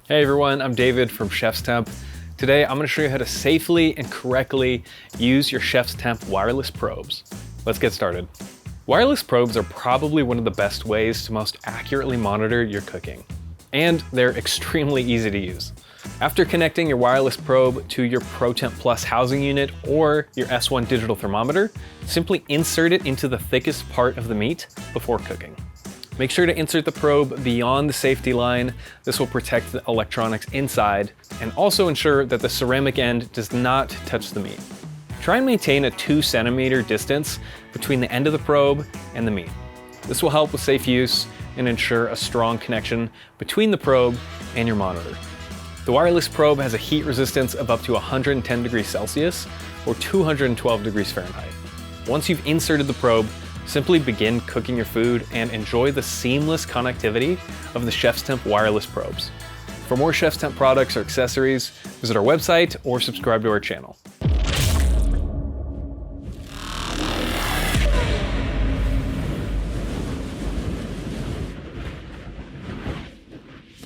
Hey everyone, I'm David from ChefsTemp. Today I'm going to show you how to safely and correctly use your ChefsTemp wireless probes. Let's get started. Wireless probes are probably one of the best ways to most accurately monitor your cooking, and they're extremely easy to use. After connecting your wireless probe to your ProTemp Plus housing unit or your S1 digital thermometer, simply insert it into the thickest part of the meat before cooking. Make sure to insert the probe beyond the safety line. This will protect the electronics inside and also ensure that the ceramic end does not touch the meat. Try and maintain a 2 centimeter distance between the end of the probe and the meat. This will help with safe use and ensure a strong connection between the probe and your monitor. The wireless probe has a heat resistance of up to 110 degrees Celsius or 212 degrees Fahrenheit. Once you've inserted the probe, simply begin cooking your food and enjoy the seamless connectivity of the ChefsTemp wireless probes. For more ChefsTemp products or accessories, visit our website or subscribe to our channel.